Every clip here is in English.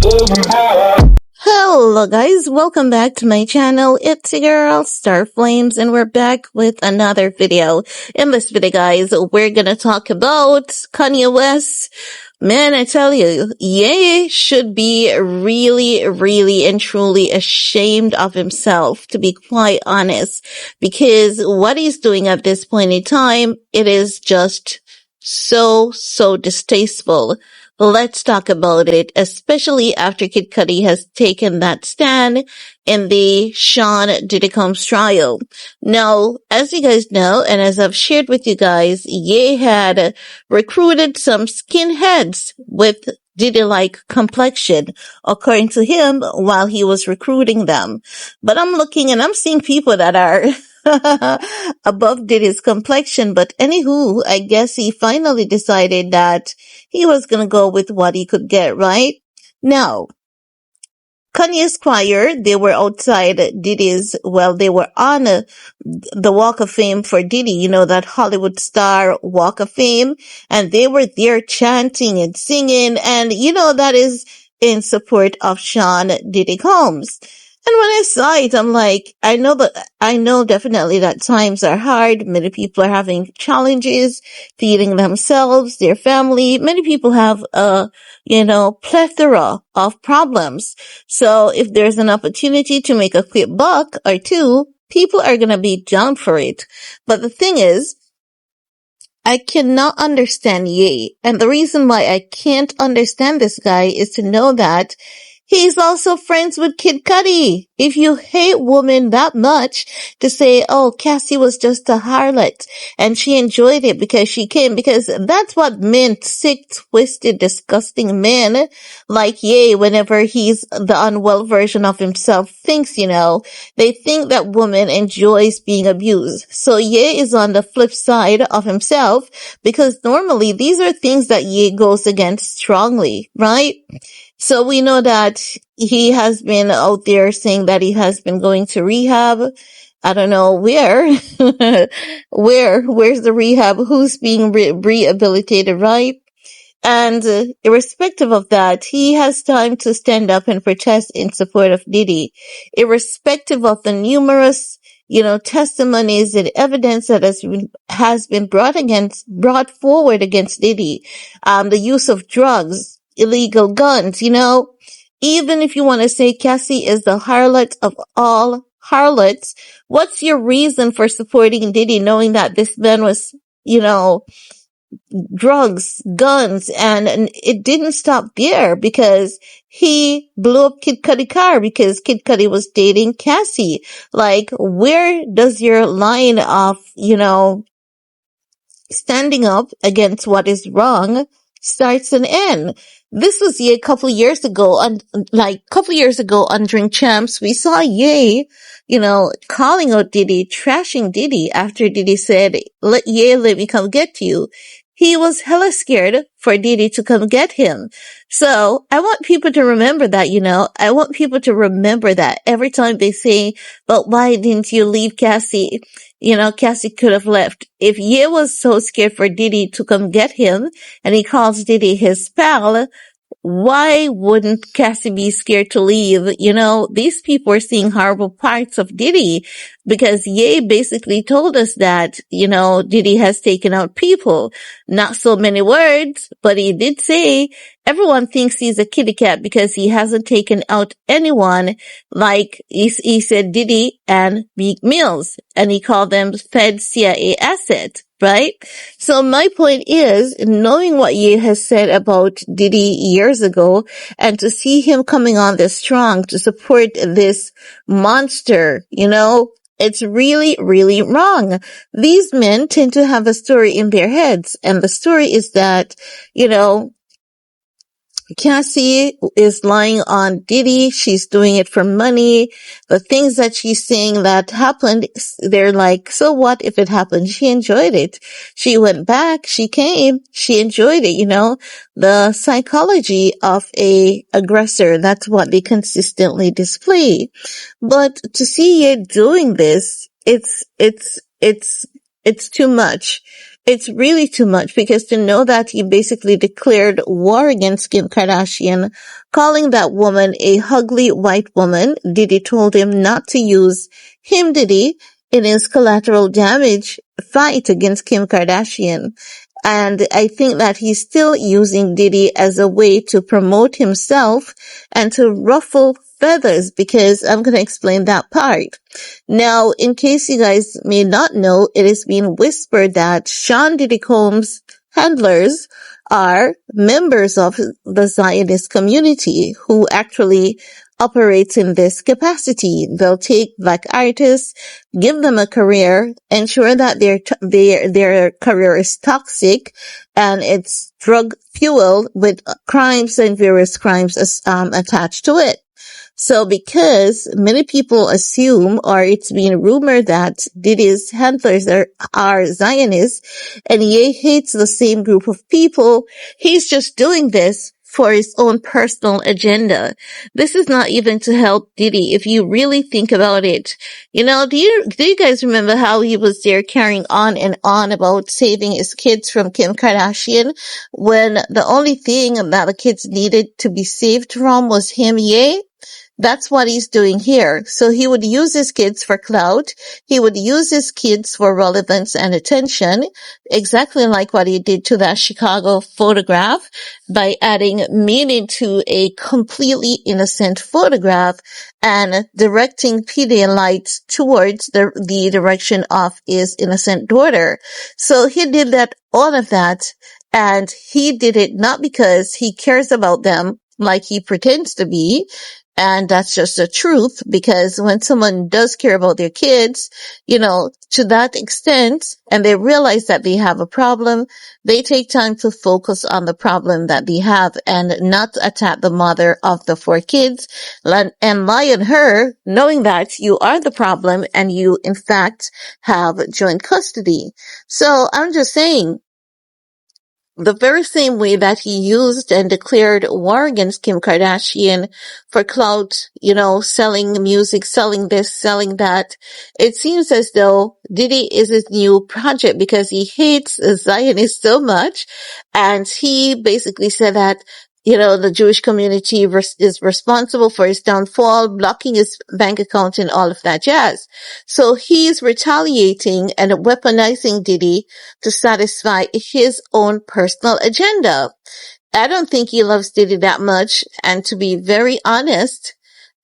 Hello guys, welcome back to my channel. It's your girl Star Flames and we're back with another video. In this video guys, we're gonna talk about Kanye West. Man, I tell you, Ye should be really and truly ashamed of himself, to be quite honest, because what he's doing at this point in time, it is just so distasteful. Let's talk about it, especially after Kid Cudi has taken that stand in the Sean Diddy Combs trial. Now, as you guys know, and as I've shared with you guys, Ye had recruited some skinheads with Diddy-like complexion, according to him, while he was recruiting them. But I'm looking and I'm seeing people that are above Diddy's complexion. But anywho, I guess he finally decided that he was gonna go with what he could get, right? Now, Kanye's choir, they were outside Diddy's, well, they were on the Walk of Fame for Diddy, you know, that Hollywood star Walk of Fame, and they were there chanting and singing, and you know, that is in support of Sean Diddy Combs. And when I saw it, I'm like, I know definitely that times are hard. Many people are having challenges, feeding themselves, their family. Many people have plethora of problems. So if there's an opportunity to make a quick buck or two, people are going to be down for it. But the thing is, I cannot understand Ye. And the reason why I can't understand this guy is to know that he's also friends with Kid Cudi. If you hate women that much to say, oh, Cassie was just a harlot and she enjoyed it because she came, because that's what men, sick, twisted, disgusting men like Ye, whenever he's the unwell version of himself, thinks, you know, they think that woman enjoys being abused. So Ye is on the flip side of himself, because normally these are things that Ye goes against strongly, right? So we know that he has been out there saying that he has been going to rehab. I don't know where, where's the rehab? Who's being rehabilitated, right? And irrespective of that, he has time to stand up and protest in support of Diddy, irrespective of the numerous, testimonies and evidence that has been brought forward against Diddy, the use of drugs, illegal guns, even if you want to say Cassie is the harlot of all harlots, what's your reason for supporting Diddy, knowing that this man was, drugs, guns, and it didn't stop there, because he blew up Kid Cudi car because Kid Cudi was dating Cassie. Like, where does your line of, standing up against what is wrong starts and end? This was a couple years ago, on Drink Champs, we saw Ye, calling out Diddy, trashing Diddy after Diddy said, let me come get you. He was hella scared for Diddy to come get him. So I want people to remember that, I want people to remember that every time they say, but why didn't you leave Cassie? Cassie could have left. If Ye was so scared for Diddy to come get him, and he calls Diddy his pal, why wouldn't Cassie be scared to leave? These people are seeing horrible parts of Diddy, because Ye basically told us that, Diddy has taken out people. Not so many words, but he did say everyone thinks he's a kitty cat because he hasn't taken out anyone, like he said Diddy and Meek Mills, and he called them Fed CIA asset. Right? So my point is, knowing what Ye has said about Diddy years ago, and to see him coming on this strong to support this monster, it's really wrong. These men tend to have a story in their heads, and the story is that, Cassie is lying on Diddy. She's doing it for money. The things that she's saying that happened, they're like, so what if it happened? She enjoyed it. She went back. She came. She enjoyed it, the psychology of a aggressor. That's what they consistently display. But to see you doing this, it's too much. It's really too much, because to know that he basically declared war against Kim Kardashian, calling that woman a ugly white woman. Diddy told him not to use him, Diddy, in his collateral damage fight against Kim Kardashian. And I think that he's still using Diddy as a way to promote himself and to ruffle feathers, because I'm going to explain that part. Now, in case you guys may not know, it is being whispered that Sean Diddy Combs' handlers are members of the Zionist community who actually operates in this capacity. They'll take black artists, give them a career, ensure that their career is toxic and it's drug fueled with crimes and various crimes attached to it. So because many people assume, or it's been rumored, that Diddy's handlers are Zionists, and he hates the same group of people, he's just doing this for his own personal agenda. This is not even to help Diddy, if you really think about it. You know, do you guys remember how he was there carrying on and on about saving his kids from Kim Kardashian, when the only thing that the kids needed to be saved from was him? Yay? That's what he's doing here. So he would use his kids for clout. He would use his kids for relevance and attention, exactly like what he did to that Chicago photograph by adding meaning to a completely innocent photograph and directing PD lights towards the direction of his innocent daughter. So he did all of that, and he did it not because he cares about them like he pretends to be. And that's just the truth, because when someone does care about their kids, to that extent, and they realize that they have a problem, they take time to focus on the problem that they have and not attack the mother of the 4 kids and lie on her, knowing that you are the problem and you, in fact, have joint custody. So I'm just saying, the very same way that he used and declared war against Kim Kardashian for clout, selling music, selling this, selling that, it seems as though Diddy is his new project, because he hates Zionists so much. And he basically said that, the Jewish community is responsible for his downfall, blocking his bank account and all of that jazz. So he's retaliating and weaponizing Diddy to satisfy his own personal agenda. I don't think he loves Diddy that much. And to be very honest,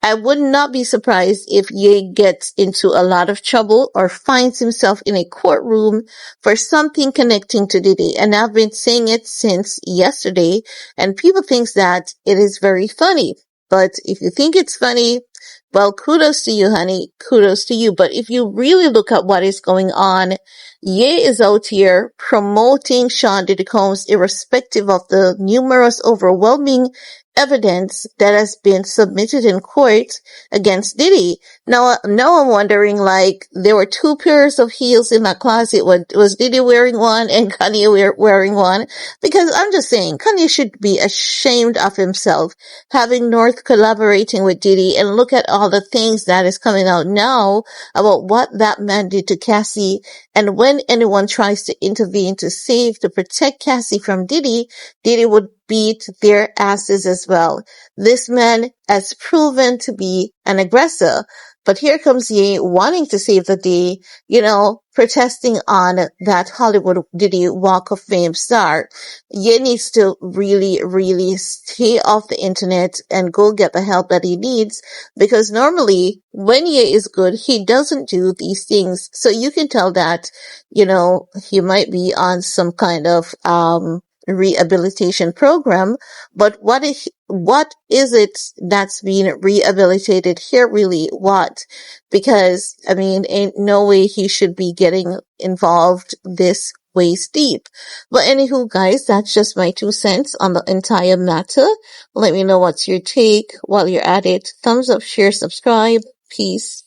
I would not be surprised if Ye gets into a lot of trouble or finds himself in a courtroom for something connecting to Diddy. And I've been saying it since yesterday, and people think that it is very funny. But if you think it's funny, well, kudos to you, honey. Kudos to you. But if you really look at what is going on, Ye is out here promoting Sean Diddy Combs, irrespective of the numerous overwhelming evidence that has been submitted in court against Diddy. Now I'm wondering, there were 2 pairs of heels in that closet. Was Diddy wearing one and Kanye wearing one? Because I'm just saying, Kanye should be ashamed of himself, having North collaborating with Diddy, and look at all the things that is coming out now about what that man did to Cassie. And when anyone tries to intervene to protect Cassie from Diddy, Diddy would beat their asses as well. This man has proven to be an aggressor. But here comes Ye wanting to save the day, protesting on that Hollywood Diddy Walk of Fame star. Ye needs to really, really stay off the internet and go get the help that he needs, because normally when Ye is good, he doesn't do these things. So you can tell that, he might be on some kind of, rehabilitation program, but what is it that's being rehabilitated here, really? What? Because ain't no way he should be getting involved this waist deep. But anywho, guys, that's just my 2 cents on the entire matter. Let me know what's your take while you're at it. Thumbs up, share, subscribe. Peace.